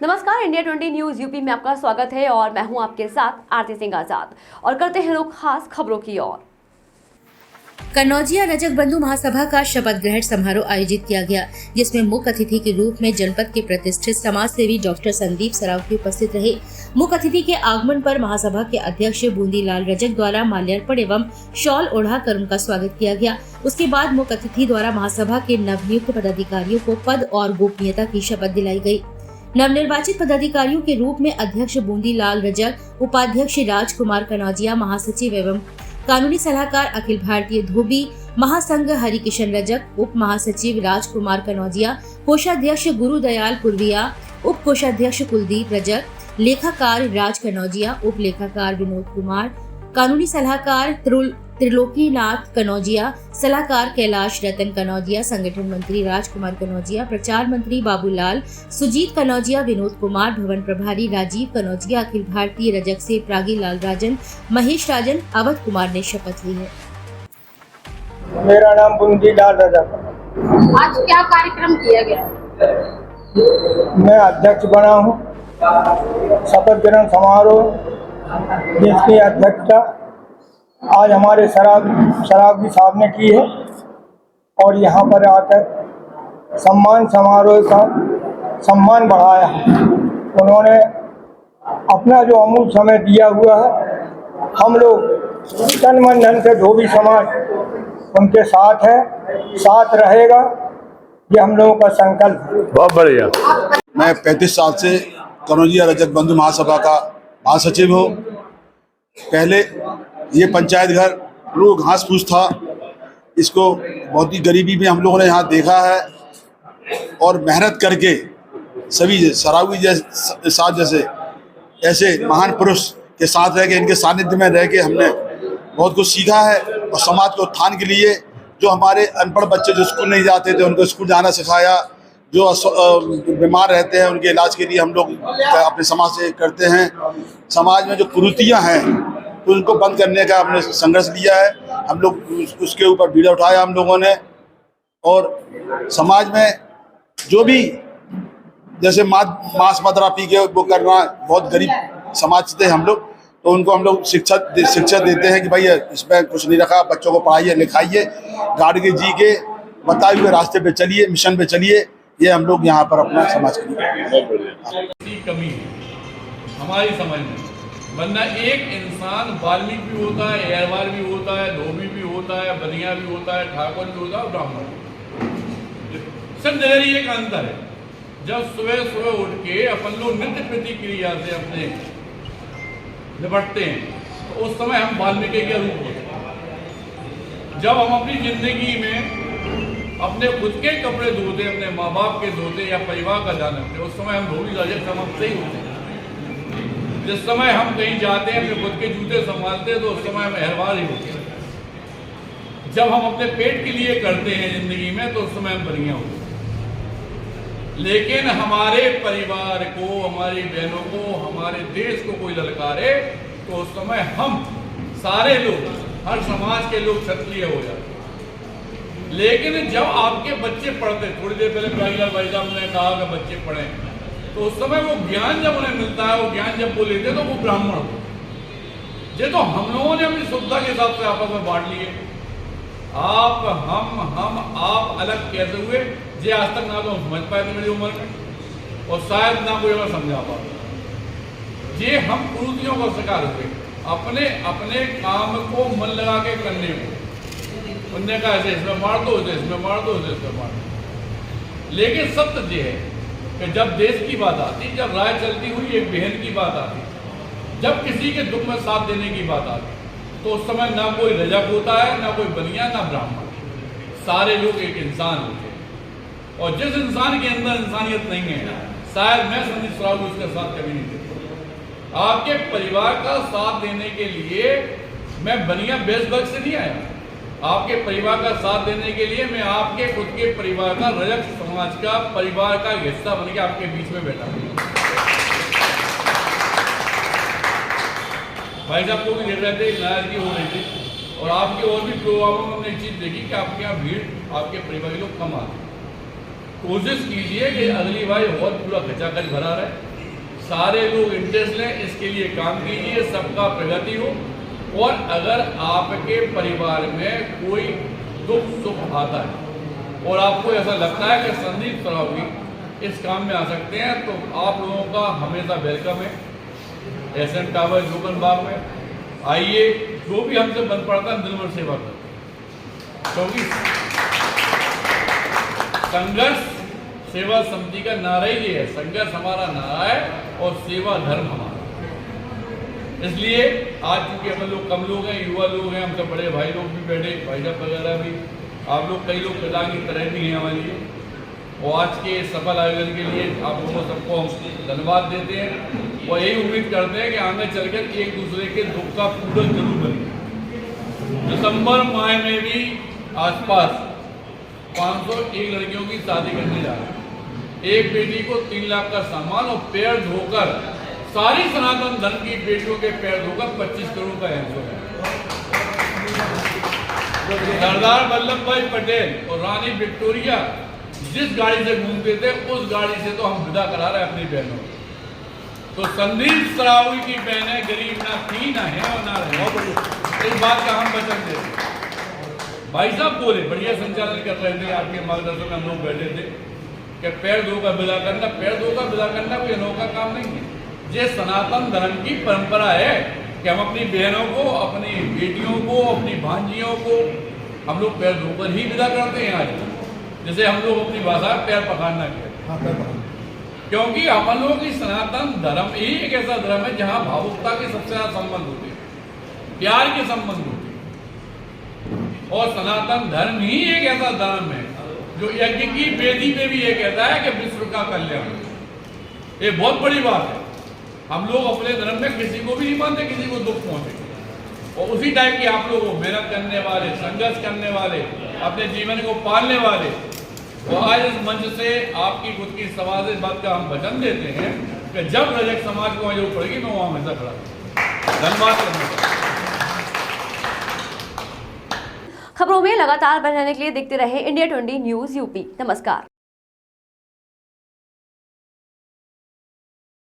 नमस्कार, India 20 news UP में आपका स्वागत है और मैं हूं आपके साथ आरती सिंह आजाद और करते हैं रुख खास खबरों की ओर। कनौजिया रजक बंधु महासभा का शपथ ग्रहण समारोह आयोजित किया गया, जिसमें मुख्य अतिथि के रूप में जनपद के प्रतिष्ठित समाज सेवी डॉक्टर संदीप सरावगी उपस्थित रहे। मुख्य अतिथि के आगमन पर महासभा के अध्यक्ष बूंदीलाल रजक द्वारा माल्यार्पण एवं शॉल ओढ़ाकर उनका स्वागत किया गया। उसके बाद मुख्य अतिथि द्वारा महासभा के नवनियुक्त पदाधिकारियों को पद और गोपनीयता की शपथ दिलाई गयी। नवनिर्वाचित पदाधिकारियों के रूप में अध्यक्ष बूंदीलाल रजक, उपाध्यक्ष राजकुमार कनौजिया, महासचिव एवं कानूनी सलाहकार अखिल भारतीय धोबी महासंघ हरिकिशन रजक, उप महासचिव राजकुमार कनौजिया, कोषाध्यक्ष गुरुदयाल पुरविया, उप कोषाध्यक्ष कुलदीप रजक, लेखाकार राज कनौजिया, उप लेखाकार विनोद कुमार, कानूनी सलाहकार त्रिलोकीनाथ कनौजिया, सलाहकार कैलाश रतन कनौजिया, संगठन मंत्री राजकुमार कनौजिया, प्रचार मंत्री बाबूलाल, सुजीत कनौजिया, विनोद कुमार, भवन प्रभारी राजीव कनौजिया, अखिल भारतीय रजक से प्रागी लाल राजन, महेश राजन, अवध कुमार ने शपथ ली है। मेरा नाम बूंदीलाल रजक। आज क्या कार्यक्रम किया गया? मैं अध्यक्ष बना हूँ। शपथ ग्रहण समारोह जिसकी अध्यक्षता आज हमारे सरावगी साहब ने की है और यहाँ पर आकर सम्मान समारोह का सम्मान बढ़ाया है। उन्होंने अपना जो अमूल्य समय दिया हुआ है, हम लोग तन मन धन से धोबी समाज उनके साथ है, साथ रहेगा, ये हम लोगों का संकल्प है। बहुत बढ़िया। मैं 35 साल से कनौजिया रजक बंधु महासभा का महासचिव हूँ। पहले ये पंचायत घर लोग घास फूस था, इसको बहुत ही गरीबी में हम लोगों ने यहाँ देखा है और मेहनत करके सभी सरावगी जैसे साथ जैसे ऐसे महान पुरुष के साथ रह के, इनके सानिध्य में रह के हमने बहुत कुछ सीखा है और समाज के उत्थान के लिए जो हमारे अनपढ़ बच्चे जो स्कूल नहीं जाते थे उनको स्कूल जाना सिखाया, जो बीमार रहते हैं उनके इलाज के लिए हम लोग अपने समाज से करते हैं। समाज में जो कुरीतियाँ हैं उनको बंद करने का हमने संघर्ष लिया है। हम लोग उसके ऊपर बीड़ा उठाया हम लोगों ने, और समाज में जो भी जैसे मांस मदिरा पी के वो करना, बहुत गरीब समाज थे हम लोग, तो उनको हम लोग शिक्षा देते हैं कि भाई इसमें कुछ नहीं रखा, बच्चों को पढ़ाइए लिखाइए, गाड़ के जी के बताए हुए रास्ते पे चलिए, मिशन पे चलिए। ये हम लोग यहाँ पर अपना समाज के लिए कमी है हमारी समझ में, वरना एक इंसान वाल्मीकि भी होता है, एरवाल भी होता है, धोबी भी होता है, बनिया भी होता है, ठाकुर भी होता है, ब्राह्मण भी। सब नजरिए का अंतर है। जब सुबह सुबह उठ के अपन लोग नृत्य प्रतिक्रिया से अपने निपटते हैं तो उस समय हम वाल्मीकि के रूप होते हैं। जब हम अपनी जिंदगी में अपने खुद के कपड़े धोते, अपने माँ बाप के धोते या परिवार का ध्यान रखते, उस समय हम धोबी रजक समझते ही होते हैं। जिस समय हम कहीं जाते हैं अपने खुद के जूते संभालते हैं तो उस समय हम एहरवाल ही होते हैं। जब हम अपने पेट के लिए करते हैं जिंदगी में तो उस समय हम बनिया होते हैं। लेकिन हमारे परिवार को, हमारी बहनों को, हमारे देश को कोई ललकारे तो उस समय हम सारे लोग, हर समाज के लोग क्षत्रिय हो जाते हैं। लेकिन जब आपके बच्चे पढ़ते, थोड़ी देर पहले भाई साहब ने कहा कि बच्चे पढ़ें, तो उस समय वो ज्ञान जब उन्हें मिलता है, वो ज्ञान जब वो लेते तो वो ब्राह्मण होते। ये तो हम लोगों ने अपनी सुविधा के हिसाब से आपस में बांट लिए। आप, हम, आप अलग कैसे हुए, ये आज तक ना तो समझ पाए थे मेरी उम्र में, और शायद ना कोई हमें समझा पाता। ये हम कुरीतियों का शिकार हुए, अपने अपने काम को मन लगा के करने को। उनने कहा ऐसे इसमें मार दो, इसमें मार दो, इसमें मार दो। लेकिन सत्य ये है कि जब देश की बात आती, जब राय चलती हुई एक बहन की बात आती, जब किसी के दुख में साथ देने की बात आती, तो उस समय ना कोई रजक होता है, ना कोई बनिया, ना ब्राह्मण, सारे लोग एक इंसान होते हैं। और जिस इंसान के अंदर इंसानियत नहीं है, शायद मैं संदीप सरावगी उसके साथ कभी नहीं देता। आपके परिवार का साथ देने के लिए मैं बनिया बेसबक से नहीं आया। आपके परिवार का साथ देने के लिए मैं आपके खुद के परिवार का, रजक समाज का, परिवार का हिस्सा बन के आपके बीच में बैठा हूं। भाई साहब को भी देख रहे थे, नाराजगी हो रही थी, और आपके और भी प्रोग्रामों में हमने एक चीज़ देखी कि आपके यहाँ भीड़, आपके परिवार के लोग कम आते। कोशिश कीजिए कि अगली बार और पूरा खचाखच भरा रहे। सारे लोग इंटरेस्ट लें, इसके लिए काम कीजिए, सबका प्रगति हो। और अगर आपके परिवार में कोई दुख सुख आता है और आपको ऐसा लगता है कि संदीप सरावगी इस काम में आ सकते हैं, तो आप लोगों का हमेशा वेलकम है। एसएम टावर जोगन बाग में आइए, जो भी हमसे बन पड़ता है दिल भर सेवा करो, क्योंकि संघर्ष सेवा समिति का नारा ही ये है, संघर्ष हमारा नारा है और सेवा धर्म हमारा। इसलिए आज चूंकि हम लोग कम लोग हैं, युवा लोग हैं, हमसे बड़े भाई लोग भी बैठे, भाई साहब वगैरह भी, आप लोग कई लोग पिता की तरह भी हैं हमारे लिए। और आज के सफल आयोजन के लिए आप लोगों सबको हम धन्यवाद देते हैं और यही उम्मीद करते हैं कि आगे चलकर एक दूसरे के दुख का पूरक जरूर बने। दिसंबर माह में भी आसपास 501 लड़कियों की शादी करने जा रहे हैं। एक बेटी को 3 लाख का सामान और पैर धोकर, सारी सनातन धर्म की बेटियों के पैर धोकर 25 करोड़ का एहसान है। सरदार वल्लभ भाई पटेल और रानी विक्टोरिया जिस गाड़ी से घूमते थे, उस गाड़ी से तो हम विदा करा रहे हैं अपनी बहनों को। तो संदीप सरावगी की बहनें गरीब ना थी, ना है और ना रहे, इस बात का हम वचन देते। भाई साहब बोले, बढ़िया संचालन कर रहे थे, आपके मार्गदर्शन में हम लोग बैठे थे कि पैर धोकर विदा करना, पैर धोकर विदा करना कोई अनोखा काम नहीं है। ये सनातन धर्म की परंपरा है कि हम अपनी बहनों को, अपनी बेटियों को, अपनी भांजियों को हम लोग पैर धोकर ही विदा करते हैं। आज जैसे हम लोग अपनी भाषा पैर पखारना कहते हैं, क्योंकि हम लोगों की सनातन धर्म ही एक ऐसा धर्म है जहाँ भावुकता के सबसे ज्यादा संबंध होते हैं, प्यार के संबंध होते हैं। और सनातन धर्म ही एक ऐसा धर्म है जो यज्ञ की वेदी पे भी ये कहता है कि विश्व का कल्याण। ये बहुत बड़ी बात है। हम लोग अपने धर्म में किसी को भी नहीं मानते किसी को दुख पहुंचे, और उसी टाइप के आप लोग मेहनत करने वाले, संघर्ष करने वाले, अपने जीवन को पालने वाले, तो आज इस मंच से आपकी खुद की समाज इस बात का हम वचन देते हैं कि जब रजक समाज को जरूरत पड़ेगी मैं वहां हमेशा खड़ा। धन्यवाद। खबरों में लगातार बने रहने के लिए देखते रहे इंडिया 20 न्यूज यूपी। नमस्कार।